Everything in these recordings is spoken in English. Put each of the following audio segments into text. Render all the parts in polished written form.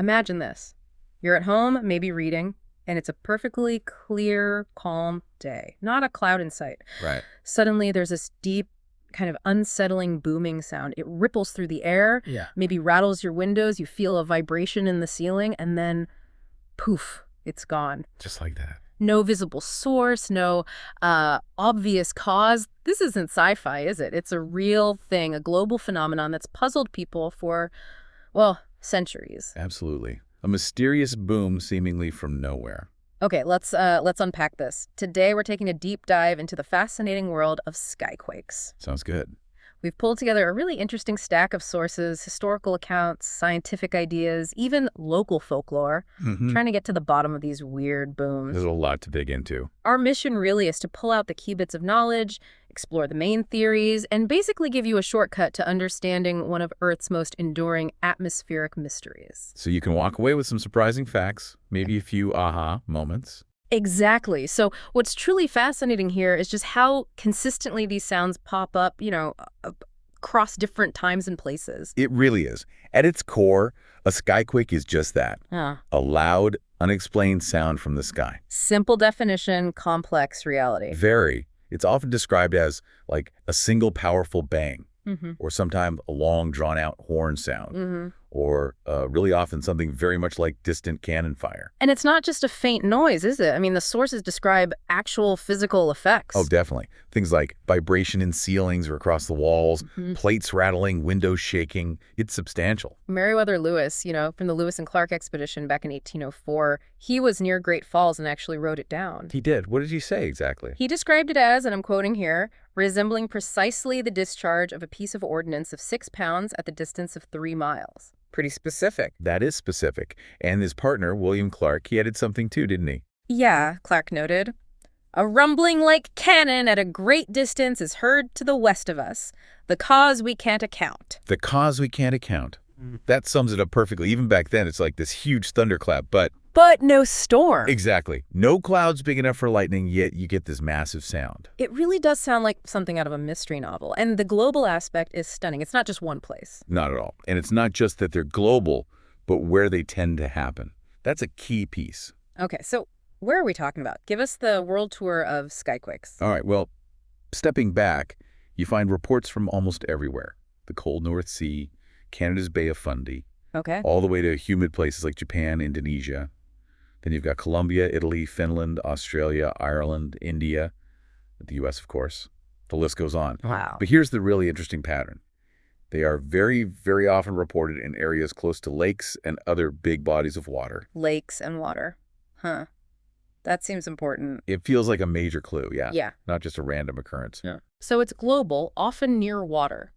Imagine this. You're at home, maybe reading, and it's a perfectly clear, calm day. Not a cloud in sight. Right. Suddenly, there's this deep, kind of unsettling booming sound. It ripples through the air, Yeah. maybe rattles your windows. You feel a vibration in the ceiling, and then poof, it's gone. Just like that. No visible source, no obvious cause. This isn't sci-fi, is it? It's a real thing, a global phenomenon that's puzzled people for, well, centuries. Absolutely. A mysterious boom seemingly from nowhere. Okay, let's unpack this. Today we're taking a deep dive into the fascinating world of skyquakes. Sounds good. We've pulled together a really interesting stack of sources, historical accounts, scientific ideas, even local folklore, trying to get to the bottom of these weird booms. There's a lot to dig into. Our mission really is to pull out the key bits of knowledge, explore the main theories, and basically give you a shortcut to understanding one of Earth's most enduring atmospheric mysteries. So you can walk away with some surprising facts, maybe a few aha moments. Exactly. So what's truly fascinating here is just how consistently these sounds pop up, across different times and places. It really is. At its core, a skyquake is just that. A loud, unexplained sound from the sky. Simple definition, complex reality. Very. It's often described as like a single powerful bang, or sometimes a long drawn-out horn sound, or really often something very much like distant cannon fire. And it's not just a faint noise, is it? I mean, the sources describe actual physical effects. Oh, definitely. Things like vibration in ceilings or across the walls, plates rattling, windows shaking. It's substantial. Meriwether Lewis, from the Lewis and Clark expedition back in 1804, he was near Great Falls and actually wrote it down. He did. What did he say exactly? He described it as, and I'm quoting here, resembling precisely the discharge of a piece of ordnance of 6 pounds at the distance of 3 miles. Pretty specific. That is specific. And his partner, William Clark, he added something too, didn't he? Yeah, Clark noted. A rumbling like cannon at a great distance is heard to the west of us. The cause we can't account. The cause we can't account. That sums it up perfectly. Even back then, it's like this huge thunderclap, but no storm. exactly. No clouds big enough for lightning, yet you get this massive sound. It really does sound like something out of a mystery novel. And the global aspect is stunning. It's not just one place. Not at all. And it's not just that they're global, but where they tend to happen. That's a key piece. Okay, so where are we talking about? Give us the world tour of Skyquakes. All right, well, stepping back, you find reports from almost everywhere. The cold North Sea, Canada's Bay of Fundy, Okay. all the way to humid places like Japan, Indonesia. Then you've got Colombia, Italy, Finland, Australia, Ireland, India, the U.S., of course. The list goes on. Wow. But here's the really interesting pattern. They are very, very often reported in areas close to lakes and other big bodies of water. Lakes and water. Huh. That seems important. It feels like a major clue, yeah. Yeah. Not just a random occurrence. Yeah. So it's global, often near water.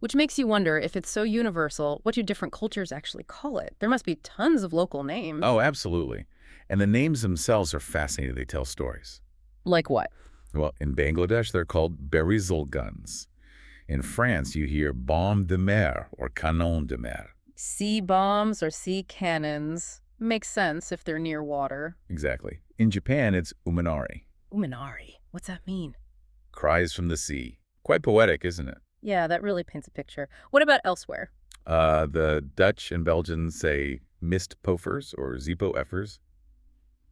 Which makes you wonder, if it's so universal, what do different cultures actually call it? There must be tons of local names. Oh, absolutely. And the names themselves are fascinating. They tell stories. Like what? Well, in Bangladesh, they're called resemble guns. In France, you hear bombe de mer or canon de mer. Sea bombs or sea cannons. Makes sense if they're near water. Exactly. In Japan, it's uminari, Uminari. What's that mean? cries from the sea. Quite poetic, isn't it? Yeah, that really paints a picture. What about elsewhere? The Dutch and Belgians say mist pofers or zeepo effers.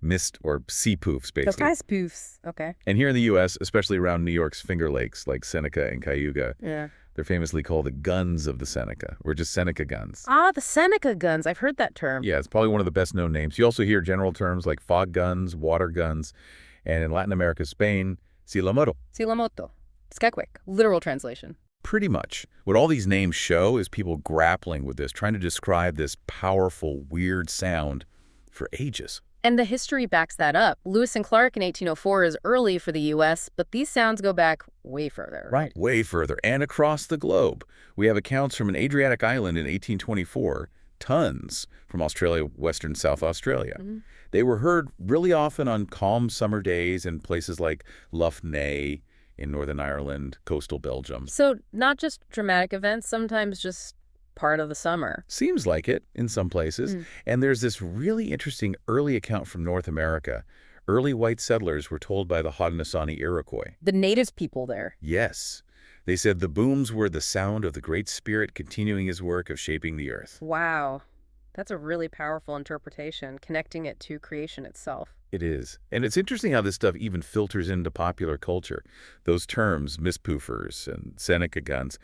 Mist or sea poofs, basically. Guys poofs. Okay. And here in the U.S., especially around New York's Finger Lakes, like Seneca and Cayuga, Yeah. they're famously called the guns of the Seneca, or just Seneca guns. Ah, the Seneca guns. I've heard that term. Yeah, it's probably one of the best-known names. You also hear general terms like fog guns, water guns, and in Latin America, Spain, silamoto. Silamoto. Skyquake. Literal translation. Pretty much. What all these names show is people grappling with this, trying to describe this powerful, weird sound for ages. And the history backs that up. Lewis and Clark in 1804 is early for the U.S., but these sounds go back way further. Right. Way further, and across the globe. We have accounts from an Adriatic island in 1824, tons from Australia, Western South Australia. They were heard really often on calm summer days in places like Lough Neagh in Northern Ireland, coastal Belgium. So not just dramatic events, sometimes just part of the summer. Seems like it in some places. And there's this really interesting early account from North America. Early white settlers were told by the Haudenosaunee Iroquois. The native people there. Yes. They said the booms were the sound of the Great Spirit continuing his work of shaping the earth. Wow. That's a really powerful interpretation, connecting it to creation itself. It is. And it's interesting how this stuff even filters into popular culture. Those terms, mispoofers and Seneca guns,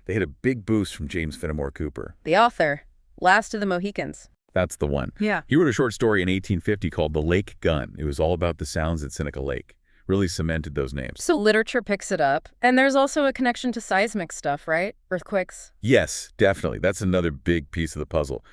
they had a big boost from James Fenimore Cooper. The author, Last of the Mohicans. That's the one. Yeah. He wrote a short story in 1850 called The Lake Gun. It was all about the sounds at Seneca Lake. Really cemented those names. So literature picks it up, and there's also a connection to seismic stuff, right? Earthquakes. Yes, definitely. That's another big piece of the puzzle.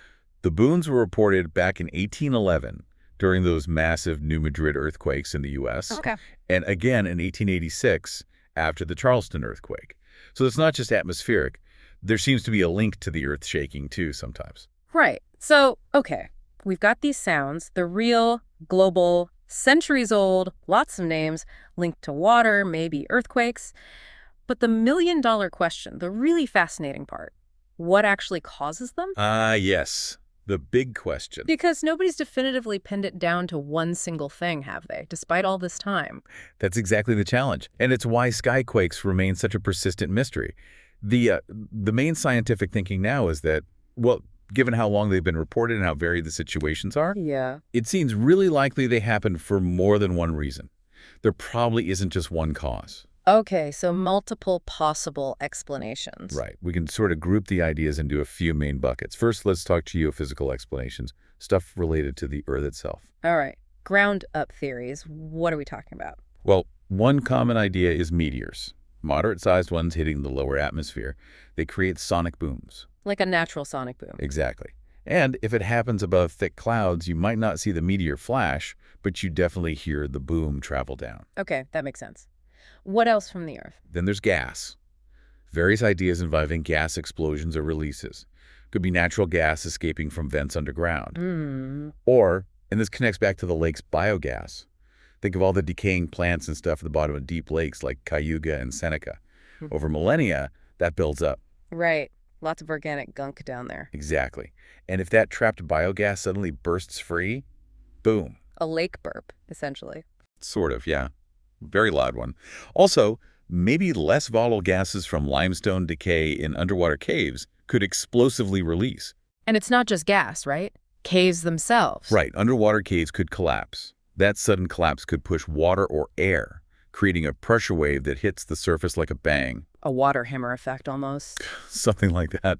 The booms were reported back in 1811 during those massive New Madrid earthquakes in the U.S. Okay. And again in 1886 after the Charleston earthquake. So it's not just atmospheric. There seems to be a link to the earth shaking, too, sometimes. Right. So, okay, we've got these sounds, the real, global, centuries old, lots of names, linked to water, maybe earthquakes. But the million-dollar question, the really fascinating part, what actually causes them? Yes. The big question. Because nobody's definitively pinned it down to one single thing, have they, despite all this time? That's exactly the challenge. And it's why Skyquakes remain such a persistent mystery. The main scientific thinking now is that, well, given how long they've been reported and how varied the situations are, Yeah. it seems really likely they happened for more than one reason. There probably isn't just one cause. Okay, so multiple possible explanations. Right. We can sort of group the ideas into a few main buckets. First, let's talk geophysical explanations, stuff related to the Earth itself. All right. Ground-up theories. What are we talking about? Well, one common idea is meteors. Moderate-sized ones hitting the lower atmosphere. They create sonic booms. Like a natural sonic boom. Exactly. And if it happens above thick clouds, you might not see the meteor flash, but you definitely hear the boom travel down. Okay, that makes sense. What else from the Earth? Then there's gas. Various ideas involving gas explosions or releases. Could be natural gas escaping from vents underground. Or, and this connects back to the lake's biogas. Think of all the decaying plants and stuff at the bottom of deep lakes like Cayuga and Seneca. Over millennia, that builds up. Right. Lots of organic gunk down there. Exactly. And if that trapped biogas suddenly bursts free, boom. A lake burp, essentially. Sort of, yeah. Very loud one. Also, maybe less volatile gases from limestone decay in underwater caves could explosively release. And it's not just gas, right? Caves themselves. Right, underwater caves could collapse. That sudden collapse could push water or air, creating a pressure wave that hits the surface like a bang. A water hammer effect, almost. Something like that.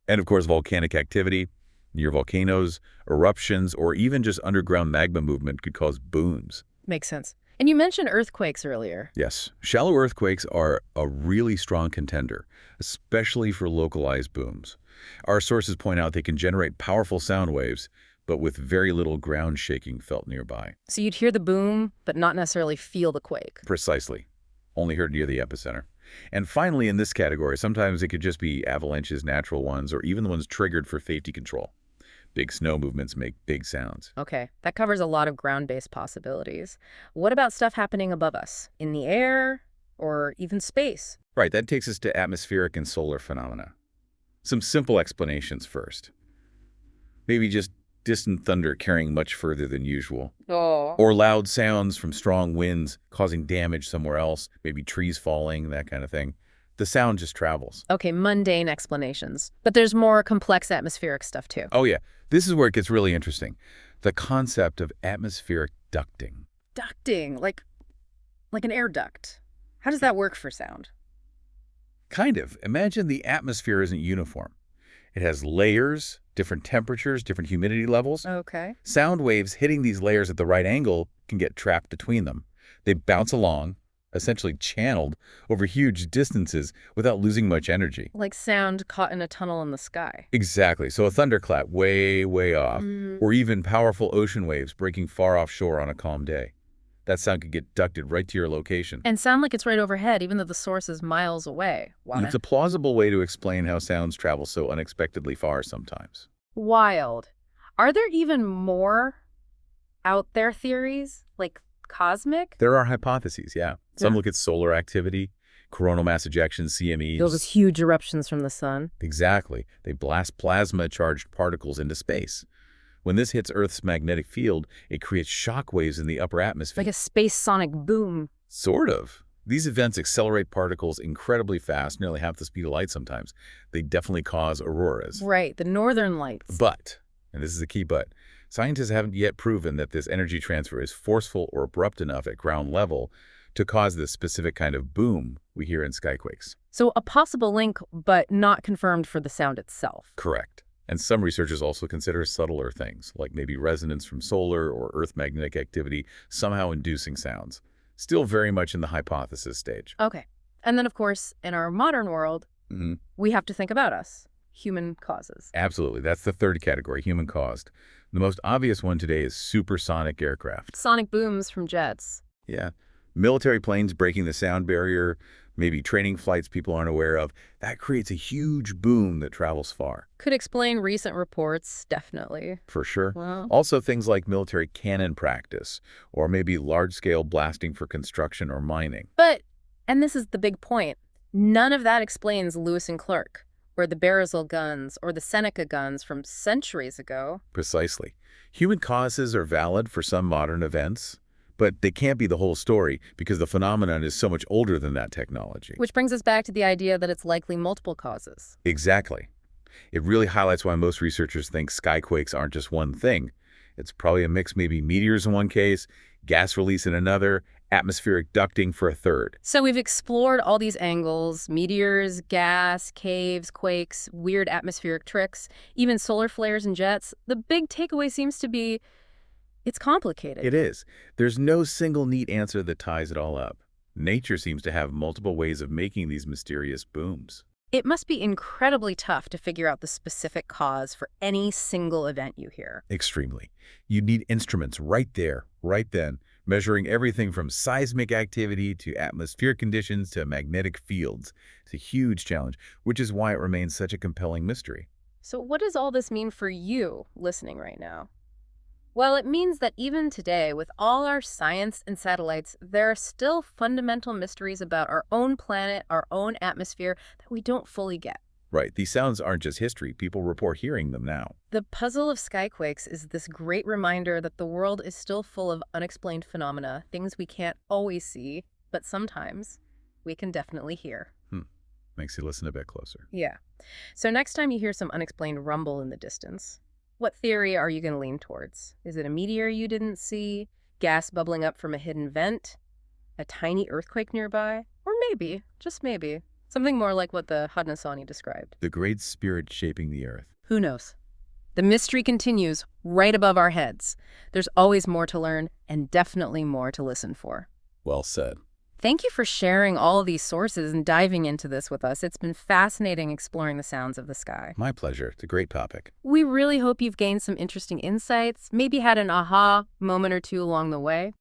And of course, volcanic activity, near volcanoes, eruptions, or even just underground magma movement could cause booms. Makes sense. And you mentioned earthquakes earlier. Yes, shallow earthquakes are a really strong contender, especially for localized booms. Our sources point out they can generate powerful sound waves, but with very little ground shaking felt nearby. So you'd hear the boom, but not necessarily feel the quake. Precisely. Only heard near the epicenter. And finally, in this category, sometimes it could just be avalanches, natural ones, or even the ones triggered for safety control. Big snow movements make big sounds. Okay, that covers a lot of ground-based possibilities. What about stuff happening above us? In the air? Or even space? Right, that takes us to atmospheric and solar phenomena. Some simple explanations first. Maybe just distant thunder carrying much further than usual. Oh. Or loud sounds from strong winds causing damage somewhere else, maybe trees falling, that kind of thing. The sound just travels. Okay, mundane explanations. But there's more complex atmospheric stuff, too. Oh, yeah. This is where it gets really interesting. The concept of atmospheric ducting. Ducting, like an air duct. How does that work for sound? Kind of. Imagine the atmosphere isn't uniform. It has layers, different temperatures, different humidity levels. Okay. Sound waves hitting these layers at the right angle can get trapped between them. They bounce along, essentially channeled, over huge distances without losing much energy. Like sound caught in a tunnel in the sky. Exactly. So a thunderclap way, way off, or even powerful ocean waves breaking far offshore on a calm day. That sound could get ducted right to your location. And sound like it's right overhead, even though the source is miles away. Wow. It's a plausible way to explain how sounds travel so unexpectedly far sometimes. Wild. Are there even more out there theories, like cosmic? There are hypotheses, yeah. Some Yeah. look at solar activity, coronal mass ejections, CMEs. Those huge eruptions from the sun. Exactly. They blast plasma-charged particles into space. When this hits Earth's magnetic field, it creates shock waves in the upper atmosphere. Like a space sonic boom. Sort of. These events accelerate particles incredibly fast, nearly half the speed of light sometimes. They definitely cause auroras. Right, the northern lights. But and this is the key but, scientists haven't yet proven that this energy transfer is forceful or abrupt enough at ground level to cause the specific kind of boom we hear in skyquakes. So a possible link, but not confirmed for the sound itself. Correct. And some researchers also consider subtler things, like maybe resonance from solar or Earth magnetic activity somehow inducing sounds. Still very much in the hypothesis stage. Okay. And then, of course, in our modern world, we have to think about us. Human causes. Absolutely. That's the third category, human-caused. The most obvious one today is supersonic aircraft. Sonic booms from jets. Yeah. Military planes breaking the sound barrier, maybe training flights people aren't aware of. That creates a huge boom that travels far. Could explain recent reports, definitely. For sure. Well, Also things like military cannon practice, or maybe large-scale blasting for construction or mining. but, and this is the big point, none of that explains Lewis and Clark, or the Barisal guns, or the Seneca guns from centuries ago. Precisely. Human causes are valid for some modern events, but they can't be the whole story because the phenomenon is so much older than that technology. Which brings us back to the idea that it's likely multiple causes. Exactly. It really highlights why most researchers think skyquakes aren't just one thing. It's probably a mix, maybe meteors in one case, gas release in another, atmospheric ducting for a third. So we've explored all these angles: meteors, gas, caves, quakes, weird atmospheric tricks, even solar flares and jets. The big takeaway seems to be it's complicated. It is. There's no single neat answer that ties it all up. Nature seems to have multiple ways of making these mysterious booms. It must be incredibly tough to figure out the specific cause for any single event you hear. Extremely. You need instruments right there, right then, measuring everything from seismic activity to atmospheric conditions to magnetic fields. It's a huge challenge, which is why it remains such a compelling mystery. So what does all this mean for you listening right now? Well, it means that even today, with all our science and satellites, there are still fundamental mysteries about our own planet, our own atmosphere, that we don't fully get. Right, these sounds aren't just history. People report hearing them now. The puzzle of skyquakes is this great reminder that the world is still full of unexplained phenomena, things we can't always see, but sometimes we can definitely hear. Makes you listen a bit closer. Yeah. So next time you hear some unexplained rumble in the distance, what theory are you going to lean towards? Is it a meteor you didn't see? Gas bubbling up from a hidden vent? A tiny earthquake nearby? Or maybe, just maybe, something more like what the Haudenosaunee described. The great spirit shaping the earth. Who knows? The mystery continues right above our heads. There's always more to learn and definitely more to listen for. Well said. Thank you for sharing all of these sources and diving into this with us. It's been fascinating exploring the sounds of the sky. My pleasure. It's a great topic. We really hope you've gained some interesting insights, maybe had an aha moment or two along the way.